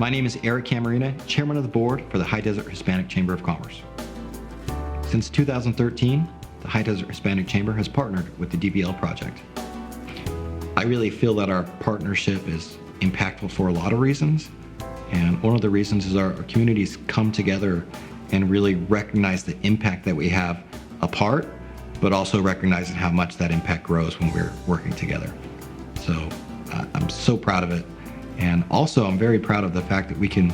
My name is Eric Camarina, Chairman of the Board for the High Desert Hispanic Chamber of Commerce. Since 2013, the High Desert Hispanic Chamber has partnered with the DBL project. I really feel that our partnership is impactful for a lot of reasons, and one of the reasons is our communities come together and really recognize the impact that we have apart, but also recognizing how much that impact grows when we're working together. So I'm so proud of it. And also I'm very proud of the fact that we can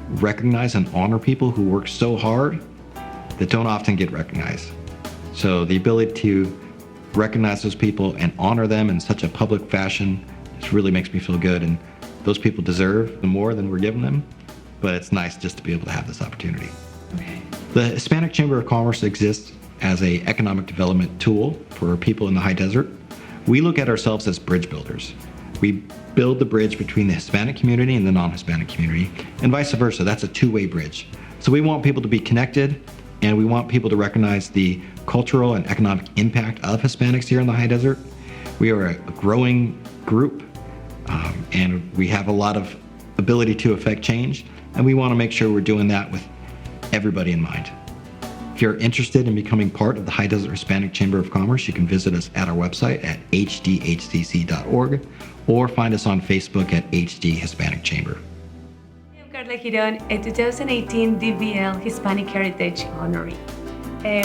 recognize and honor people who work so hard that don't often get recognized. So the ability to recognize those people and honor them in such a public fashion just really makes me feel good. And those people deserve more than we're giving them, but it's nice just to be able to have this opportunity. Okay. The Hispanic Chamber of Commerce exists as an economic development tool for people in the high desert. We look at ourselves as bridge builders. We build the bridge between the Hispanic community and the non-Hispanic community, and vice versa. That's a two-way bridge. So we want people to be connected, and we want people to recognize the cultural and economic impact of Hispanics here in the high desert. We are a growing group, and we have a lot of ability to affect change, and we want to make sure we're doing that with everybody in mind. If you're interested in becoming part of the High Desert Hispanic Chamber of Commerce, you can visit us at our website at hdhcc.org or find us on Facebook at HD Hispanic Chamber. I'm Carla Giron, a 2018 DBL Hispanic Heritage Honoree.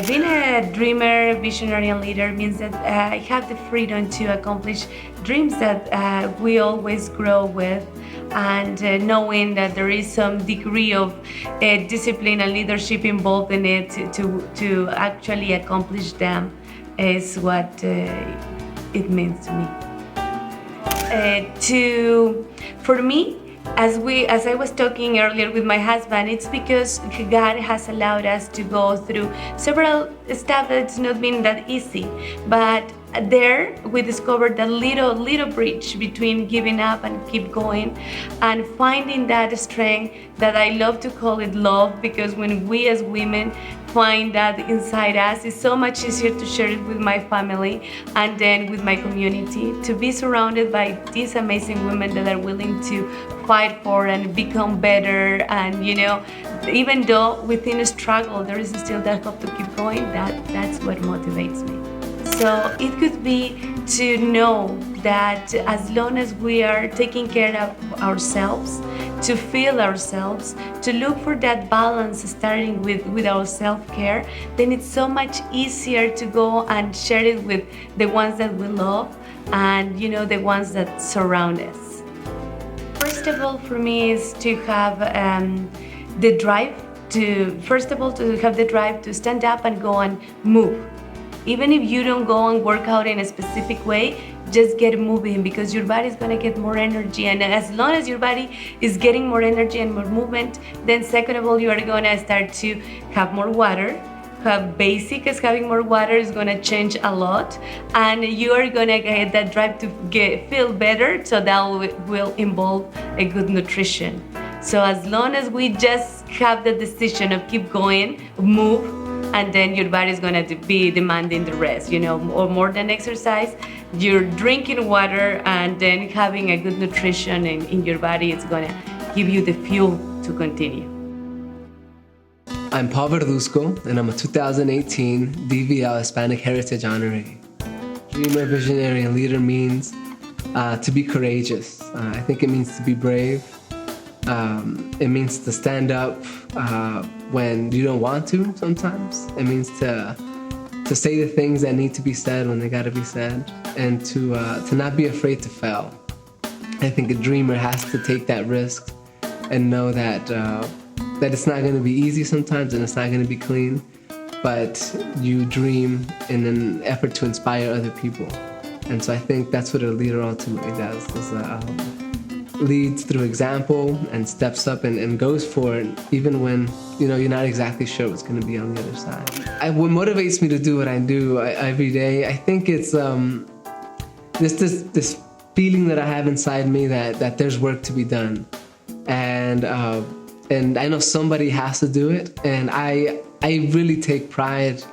Being a dreamer, visionary, and leader means that I have the freedom to accomplish dreams that we always grow with, and knowing that there is some degree of discipline and leadership involved in it to actually accomplish them is what it means to me. For me, as I was talking earlier with my husband, it's because God has allowed us to go through several stuff that's not been that easy, but there we discovered that little bridge between giving up and keep going and finding that strength that I love to call it love, because when we as women find that inside us, it's so much easier to share it with my family and then with my community, to be surrounded by these amazing women that are willing to fight for and become better. And even though within a struggle there is still that hope to keep going, that's what motivates me. So it could be to know that as long as we are taking care of ourselves, to feel ourselves, to look for that balance starting with our self-care, then it's so much easier to go and share it with the ones that we love and the ones that surround us. First of all, for me is to have the drive to stand up and go and move. Even if you don't go and work out in a specific way, just get moving, because your body is going to get more energy. And as long as your body is getting more energy and more movement, then second of all, you are going to start to have more water. Basic as having more water is going to change a lot, and you are going to get that drive to feel better, so that will involve a good nutrition. So as long as we just have the decision of keep going, move, and then your body is going to be demanding the rest, or more than exercise, you're drinking water and then having a good nutrition in your body is going to give you the fuel to continue. I'm Paul Verduzco, and I'm a 2018 DBL Hispanic Heritage Honoree. Dreamer, visionary, and leader means to be courageous. I think it means to be brave. It means to stand up when you don't want to sometimes. It means to say the things that need to be said when they gotta be said, and to not be afraid to fail. I think a dreamer has to take that risk and know that it's not gonna be easy sometimes and it's not gonna be clean, but you dream in an effort to inspire other people. And so I think that's what a leader ultimately does, is leads through example and steps up and goes for it, even when you're not exactly sure what's going to be on the other side. What motivates me to do what I do every day, I think it's this feeling that I have inside me that there's work to be done, and I know somebody has to do it, and I really take pride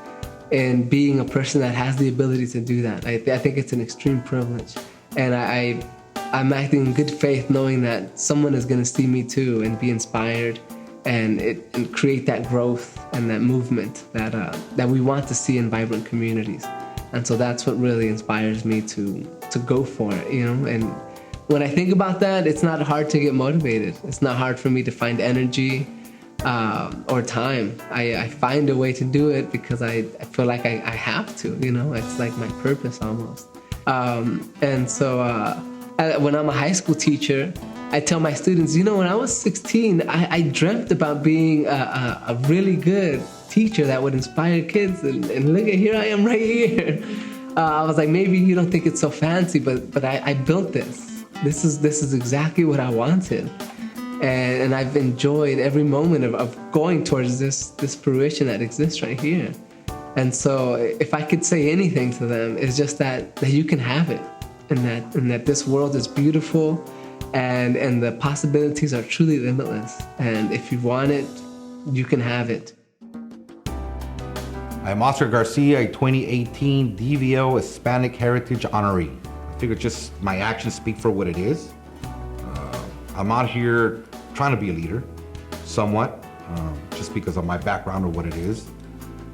in being a person that has the ability to do that. I think it's an extreme privilege, and I'm acting in good faith knowing that someone is going to see me too and be inspired and create that growth and that movement that we want to see in vibrant communities. And so that's what really inspires me to go for it, you know. And when I think about that, it's not hard to get motivated. It's not hard for me to find energy or time. I find a way to do it because I feel like I have to, you know. It's like my purpose almost. And so when I'm a high school teacher, I tell my students, you know, when I was 16, I dreamt about being a really good teacher that would inspire kids, and look at, here I am right here. I was like, maybe you don't think it's so fancy, but I built this. This is exactly what I wanted, and I've enjoyed every moment of going towards this fruition that exists right here. And so, if I could say anything to them, it's just that you can have it, and that this world is beautiful, and the possibilities are truly limitless. And if you want it, you can have it. I'm Oscar Garcia, a 2018 DVL Hispanic Heritage Honoree. I figure just my actions speak for what it is. I'm out here trying to be a leader, somewhat, just because of my background or what it is.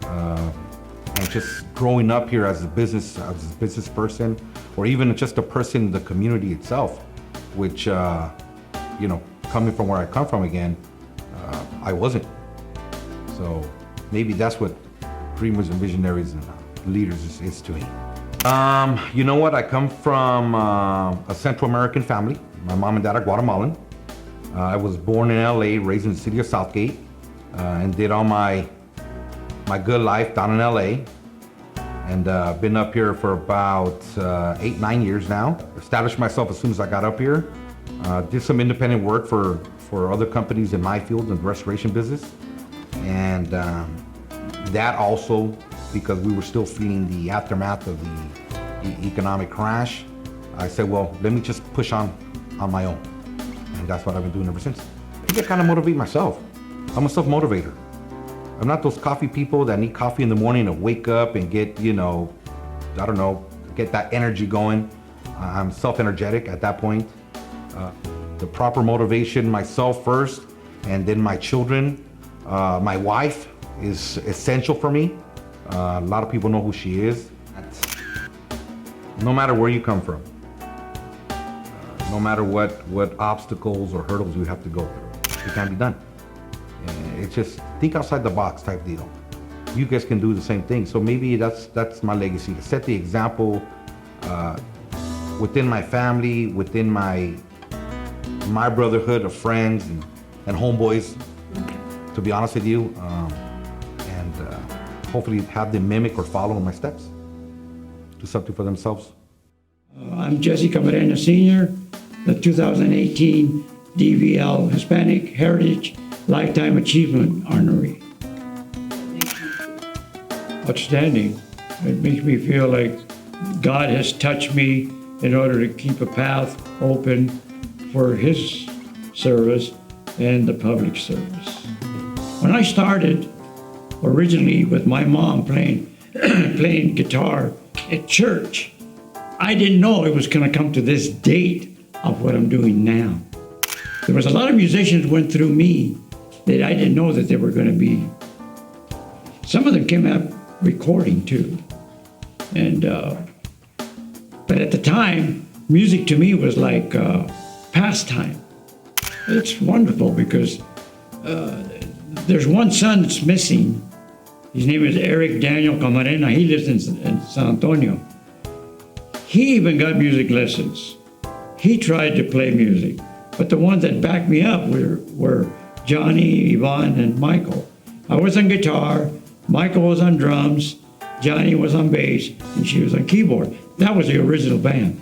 And just growing up here as a business person, or even just a person in the community itself, which, you know, coming from where I come from again, I wasn't. So maybe that's what dreamers and visionaries and leaders is to me. You know what? I come from a Central American family. My mom and dad are Guatemalan. I was born in LA, raised in the city of Southgate, and did all my good life down in LA. And been up here for about 8-9 years now. Established myself as soon as I got up here. Did some independent work for other companies in my field in the restoration business. And that also, because we were still feeling the aftermath of the economic crash, I said, well, let me just push on my own. And that's what I've been doing ever since. I think I kind of motivate myself. I'm a self-motivator. I'm not those coffee people that need coffee in the morning to wake up and get, you know, I don't know, get that energy going. I'm self-energetic at that point. The proper motivation, myself first, and then my children. My wife is essential for me. A lot of people know who she is. No matter where you come from, no matter what obstacles or hurdles you have to go through, it can be done. It's just think outside the box type deal. You guys can do the same thing. So maybe that's my legacy, to set the example within my family, within my brotherhood of friends and homeboys, to be honest with you, and hopefully have them mimic or follow in my steps, do something for themselves. I'm Jesse Camarena Sr., the 2018 DVL Hispanic Heritage Lifetime Achievement Honoree. Outstanding. It makes me feel like God has touched me in order to keep a path open for His service and the public service. When I started originally with my mom playing guitar at church, I didn't know it was going to come to this date of what I'm doing now. There was a lot of musicians went through me that I didn't know that they were going to be. Some of them came out recording too. And but at the time, music to me was like pastime. It's wonderful because there's one son that's missing. His name is Eric Daniel Camarena. He lives in San Antonio. He even got music lessons. He tried to play music, but the ones that backed me up were Johnny, Yvonne, and Michael. I was on guitar, Michael was on drums, Johnny was on bass, and she was on keyboard. That was the original band.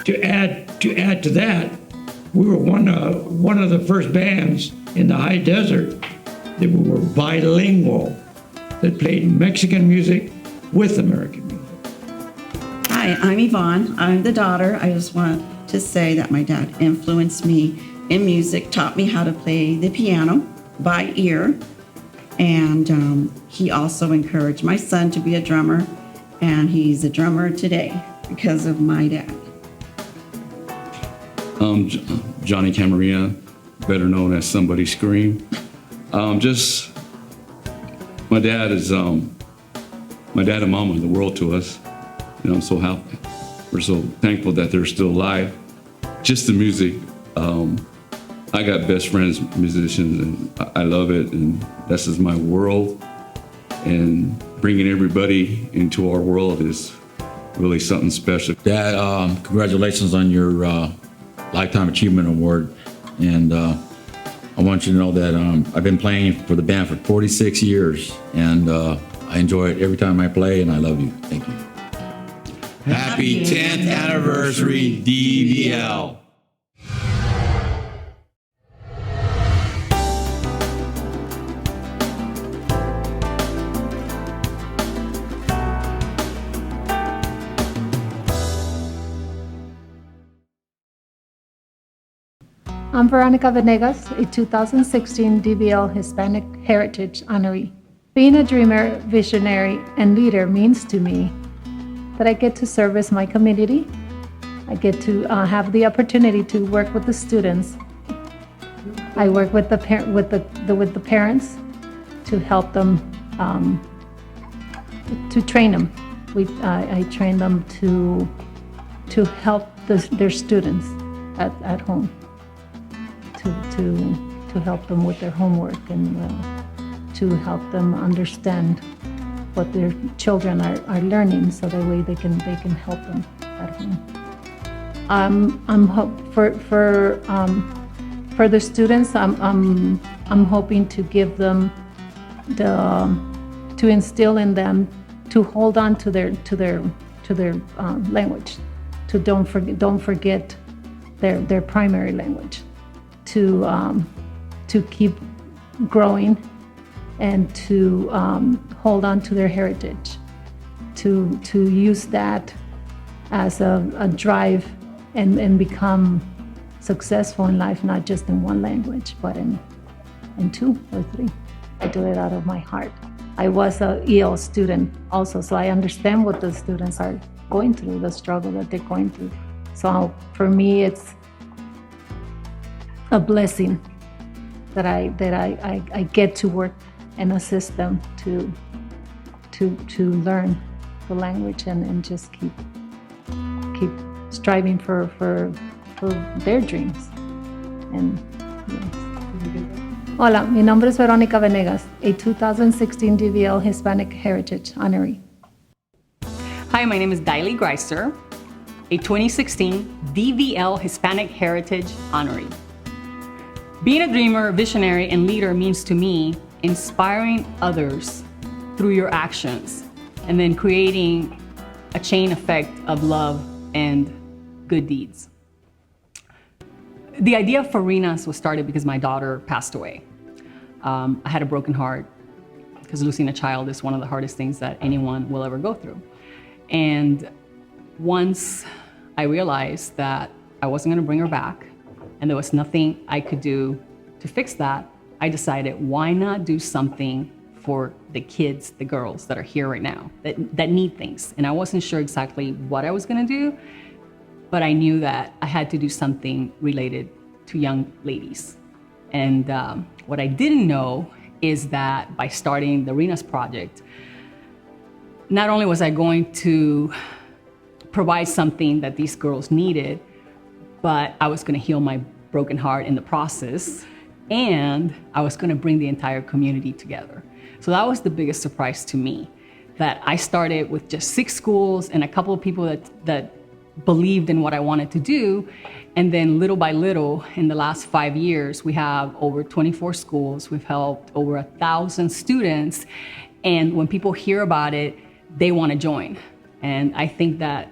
To add to that, we were one of the first bands in the high desert that were bilingual, that played Mexican music with American music. Hi, I'm Yvonne. I'm the daughter. I just want to say that my dad influenced me in music, taught me how to play the piano by ear, and he also encouraged my son to be a drummer, and he's a drummer today because of my dad. Johnny Camarena, better known as Somebody Scream. Just my dad and mom are the world to us. I'm so happy. We're so thankful that they're still alive. Just the music. I got best friends, musicians, and I love it. And this is my world. And bringing everybody into our world is really something special. Dad, congratulations on your Lifetime Achievement Award. And I want you to know that I've been playing for the band for 46 years, and I enjoy it every time I play, and I love you. Thank you. Happy 10th anniversary, DVL. I'm Veronica Venegas, a 2016 DVL Hispanic Heritage Honoree. Being a dreamer, visionary, and leader means to me that I get to service my community. I get to have the opportunity to work with the students. I work with the parents to help them, to train them. I train them to help their students at home. To help them with their homework and to help them understand what their children are learning, so that way they can help them at home. For the students, I'm hoping to give them to instill in them to hold on to their language, to don't forget their primary language. To keep growing and to hold on to their heritage, to use that as a drive and become successful in life, not just in one language, but in 2 or 3. I do it out of my heart. I was a EL student also, so I understand what the students are going through, the struggle that they're going through. So for me, it's a blessing that I get to work and assist them to learn the language and just keep striving for their dreams. And yes. Hola, mi nombre es Veronica Venegas, a 2016 DVL Hispanic Heritage Honoree. Hi, my name is Daily Greiser, a 2016 DVL Hispanic Heritage Honoree. Being a dreamer, visionary, and leader means to me inspiring others through your actions and then creating a chain effect of love and good deeds. The idea for Renas was started because my daughter passed away. I had a broken heart because losing a child is one of the hardest things that anyone will ever go through. And once I realized that I wasn't going to bring her back, and there was nothing I could do to fix that, I decided, why not do something for the kids, the girls that are here right now, that need things. And I wasn't sure exactly what I was gonna do, but I knew that I had to do something related to young ladies. And what I didn't know is that by starting the Renas Project, not only was I going to provide something that these girls needed, but I was gonna heal my broken heart in the process, and I was gonna bring the entire community together. So that was the biggest surprise to me, that I started with just 6 schools and a couple of people that believed in what I wanted to do. And then little by little, in the last 5 years, we have over 24 schools. We've helped over 1,000 students. And when people hear about it, they wanna join. And I think that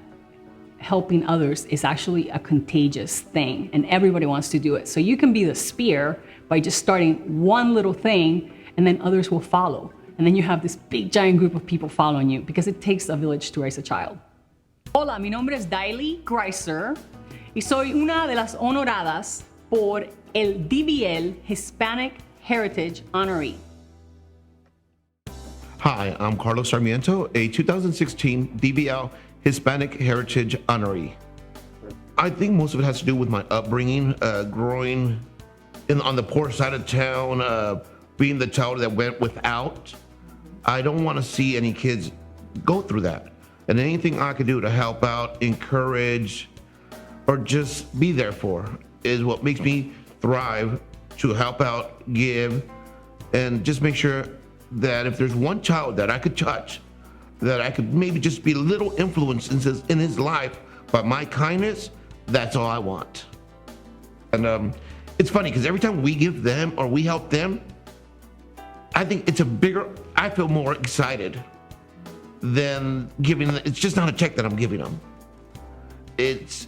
helping others is actually a contagious thing, and everybody wants to do it. So you can be the spear by just starting one little thing, and then others will follow. And then you have this big giant group of people following you, because it takes a village to raise a child. Hola, mi nombre es Daily Greiser y soy una de las honoradas por el DVL Hispanic Heritage Honoree. Hi, I'm Carlos Sarmiento, a 2016 DVL Hispanic Heritage Honoree. I think most of it has to do with my upbringing, growing on the poor side of town, being the child that went without. I don't want to see any kids go through that. And anything I could do to help out, encourage, or just be there for is what makes me thrive, to help out, give, and just make sure that if there's one child that I could touch, that I could maybe just be a little influence in his life by my kindness, that's all I want. And it's funny because every time we give them or we help them, I think I feel more excited than giving. It's just not a check that I'm giving them. It's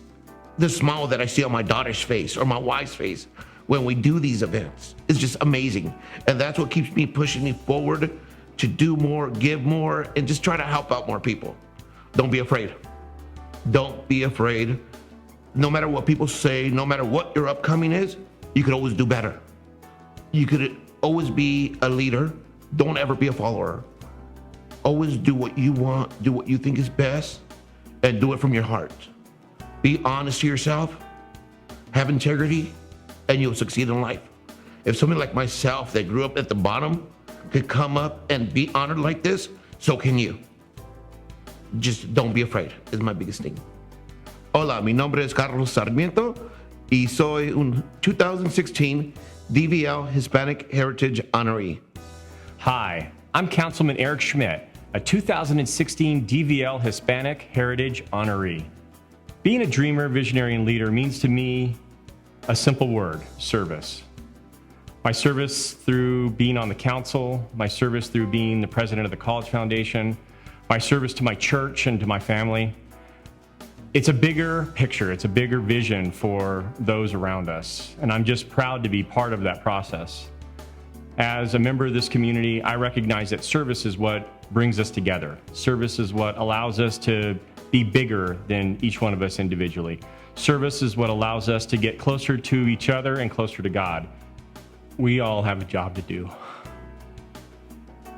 the smile that I see on my daughter's face or my wife's face when we do these events. It's just amazing. And that's what keeps me pushing me forward to do more, give more, and just try to help out more people. Don't be afraid. Don't be afraid. No matter what people say, no matter what your upcoming is, you could always do better. You could always be a leader. Don't ever be a follower. Always do what you want, do what you think is best, and do it from your heart. Be honest to yourself, have integrity, and you'll succeed in life. If somebody like myself that grew up at the bottom could come up and be honored like this, so can you. Just don't be afraid, is my biggest thing. Hola, mi nombre es Carlos Sarmiento y soy un 2016 DVL Hispanic Heritage Honoree. Hi, I'm Councilman Eric Schmidt, a 2016 DVL Hispanic Heritage Honoree. Being a dreamer, visionary, and leader means to me a simple word: service. My service through being on the council, my service through being the president of the College Foundation, my service to my church and to my family. It's a bigger picture, it's a bigger vision for those around us, and I'm just proud to be part of that process. As a member of this community, I recognize that service is what brings us together. Service is what allows us to be bigger than each one of us individually. Service is what allows us to get closer to each other and closer to God. We all have a job to do.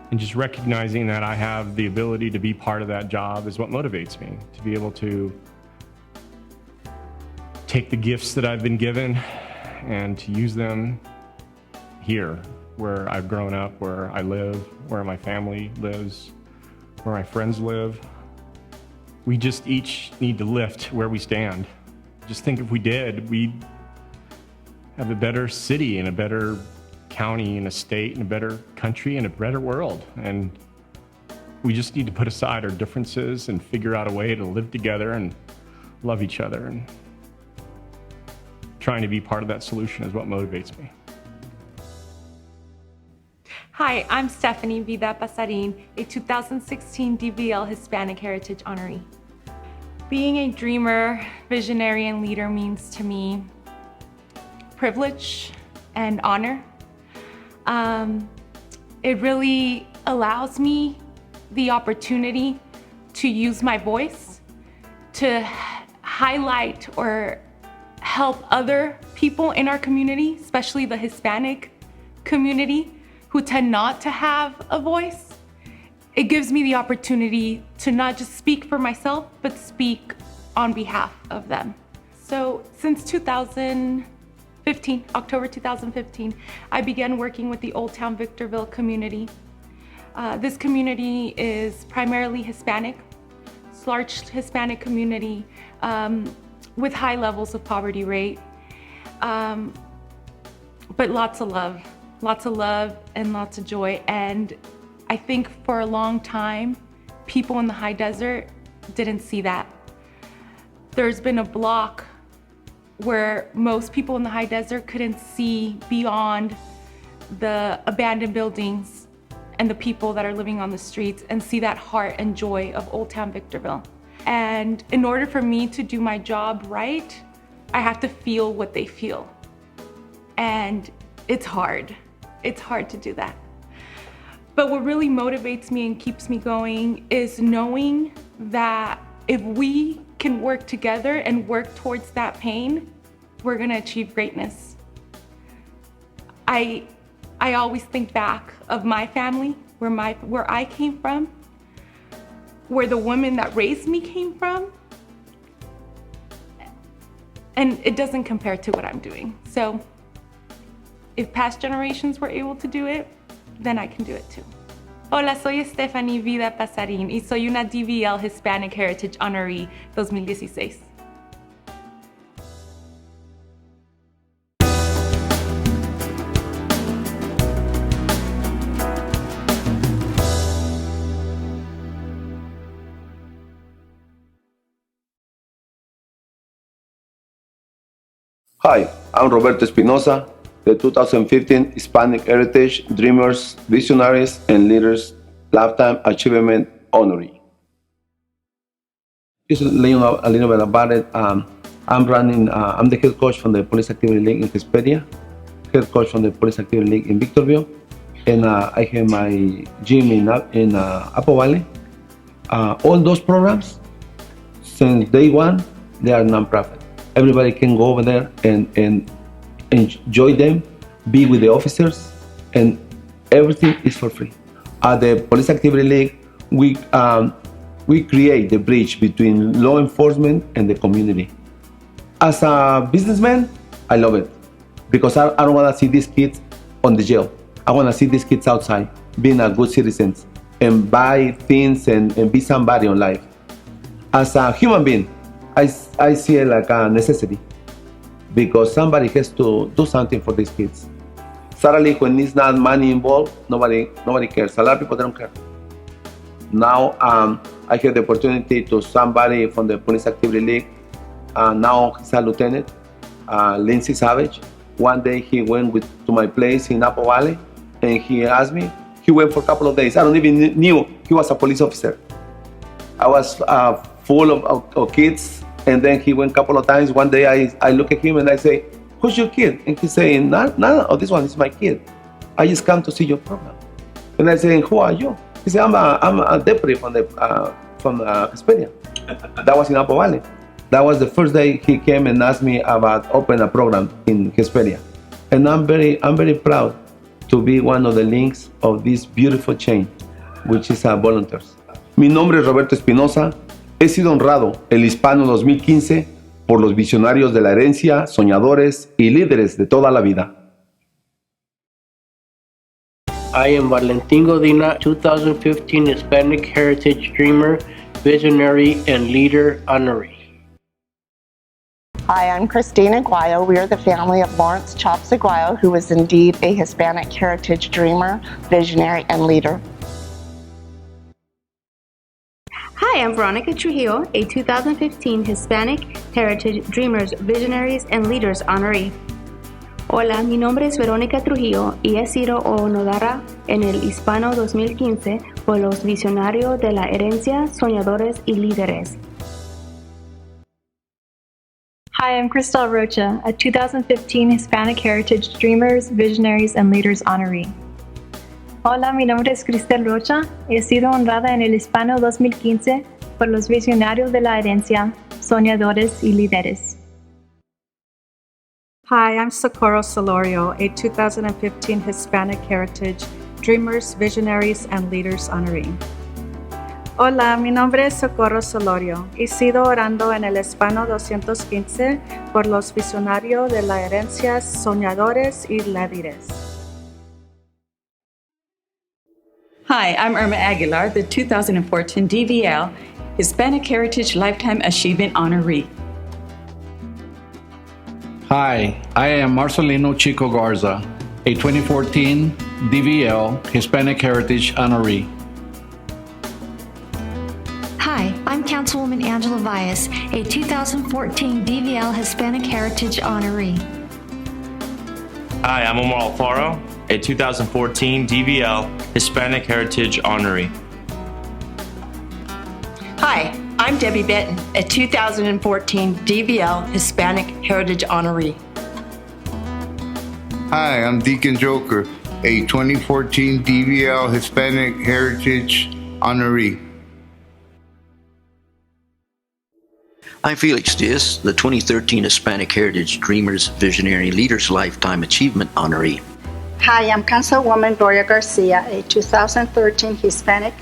And just recognizing that I have the ability to be part of that job is what motivates me, to be able to take the gifts that I've been given and to use them here, where I've grown up, where I live, where my family lives, where my friends live. We just each need to lift where we stand. Just think if we did, we'd have a better city and a better county and a state and a better country and a better world. And we just need to put aside our differences and figure out a way to live together and love each other. And trying to be part of that solution is what motivates me. Hi, I'm Stephanie Vida Pasarin, a 2016 DVL Hispanic Heritage Honoree. Being a dreamer, visionary, and leader means to me privilege and honor. It really allows me the opportunity to use my voice to highlight or help other people in our community, especially the Hispanic community, who tend not to have a voice. It gives me the opportunity to not just speak for myself, but speak on behalf of them. So since 2015, October 2015, I began working with the Old Town Victorville community. This community is primarily Hispanic. It's a large Hispanic community with high levels of poverty rate, but lots of love and lots of joy. And I think for a long time, people in the high desert didn't see that. There's been a block where most people in the high desert couldn't see beyond the abandoned buildings and the people that are living on the streets and see that heart and joy of Old Town Victorville. And in order for me to do my job right, I have to feel what they feel. And it's hard. It's hard to do that. But what really motivates me and keeps me going is knowing that if we can work together and work towards that pain, we're gonna achieve greatness. I always think back of my family, where I came from, where the woman that raised me came from. And it doesn't compare to what I'm doing. So if past generations were able to do it, then I can do it too. Hola, soy Stephanie Vida Pasarín y soy una DVL Hispanic Heritage Honoree 2016. Hi, I'm Roberto Espinosa, the 2015 Hispanic Heritage Dreamers, Visionaries, and Leaders Lifetime Achievement Honoree. Just a little bit about it. I'm the head coach from the Police Activity League in Hesperia, head coach from the Police Activity League in Victorville, and I have my gym in Apple Valley. All those programs, since day one, they are nonprofit. Everybody can go over there and enjoy them, be with the officers, and everything is for free. At the Police Activity League, we create the bridge between law enforcement and the community. As a businessman, I love it because I don't want to see these kids on the jail. I want to see these kids outside, being a good citizens, and buy things and be somebody in life. As a human being, I see it like a necessity because somebody has to do something for these kids. Sadly, when it's not money involved, nobody cares. A lot of people don't care. Now I have the opportunity to somebody from the Police Activity League. Now he's a lieutenant, Lindsay Savage. One day he went to my place in Apple Valley and he asked me. He went for a couple of days. I don't even knew he was a police officer. I was full of kids. And then he went a couple of times. One day I look at him and I say, "Who's your kid?" And he's saying, "No, this one is my kid. I just come to see your program." And I say, "Who are you?" He said, I'm a deputy from Hispania. That was in Apple Valley. That was the first day he came and asked me about opening a program in Hispania. And I'm very proud to be one of the links of this beautiful chain, which is volunteers. Mi nombre es Roberto Espinosa. He sido honrado el Hispano 2015 por los visionarios de la herencia, soñadores y líderes de toda la vida. I am Valentin Godina, 2015 Hispanic Heritage Dreamer, Visionary, and Leader Honoree. Hi, I'm Christina Aguayo. We are the family of Lawrence Chops Aguayo, who is indeed a Hispanic Heritage Dreamer, Visionary, and Leader. Hi, I'm Veronica Trujillo, a 2015 Hispanic Heritage Dreamers, Visionaries, and Leaders Honoree. Hola, mi nombre es Verónica Trujillo y he sido honorada en el Hispano 2015 por los Visionarios de la Herencia, Soñadores y Líderes. Hi, I'm Cristal Rocha, a 2015 Hispanic Heritage Dreamers, Visionaries, and Leaders Honoree. Hola, mi nombre es Cristel Rocha. He sido honrada en el Hispano 2015 por los Visionarios de la Herencia, Soñadores y Líderes. Hi, I'm Socorro Solorio, a 2015 Hispanic Heritage Dreamers, Visionaries, and Leaders Honoree. Hola, mi nombre es Socorro Solorio. He sido orando en el Hispano 215 por los Visionarios de la Herencia, Soñadores y Líderes. Hi, I'm Irma Aguilar, the 2014 DVL Hispanic Heritage Lifetime Achievement Honoree. Hi, I am Marcelino Chico Garza, a 2014 DVL Hispanic Heritage Honoree. Hi, I'm Councilwoman Angela Valles, a 2014 DVL Hispanic Heritage Honoree. Hi, I'm Omar Alfaro, a 2014 DVL Hispanic Heritage Honoree. Hi, I'm Debbie Benton, a 2014 DVL Hispanic Heritage Honoree. Hi, I'm Deacon Joker, a 2014 DVL Hispanic Heritage Honoree. I'm Felix Diaz, the 2013 Hispanic Heritage Dreamers, Visionary, Leaders Lifetime Achievement Honoree. Hi, I'm Councilwoman Gloria Garcia, a 2013 Hispanic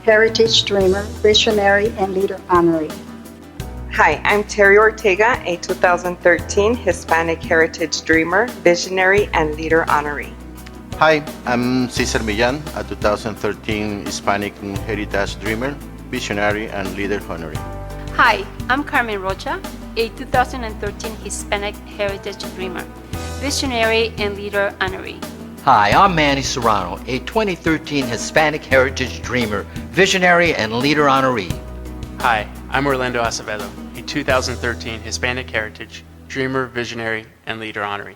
Heritage Dreamer, Visionary, and Leader Honoree. Hi, I'm Terry Ortega, a 2013 Hispanic Heritage Dreamer, Visionary, and Leader Honoree. Hi, I'm Cesar Millan, a 2013 Hispanic Heritage Dreamer, Visionary, and Leader Honoree. Hi, I'm Carmen Rocha, a 2013 Hispanic Heritage Dreamer, Visionary, and Leader Honoree. Hi, I'm Manny Serrano, a 2013 Hispanic Heritage Dreamer, Visionary, and Leader Honoree. Hi, I'm Orlando Acevedo, a 2013 Hispanic Heritage Dreamer, Visionary, and Leader Honoree.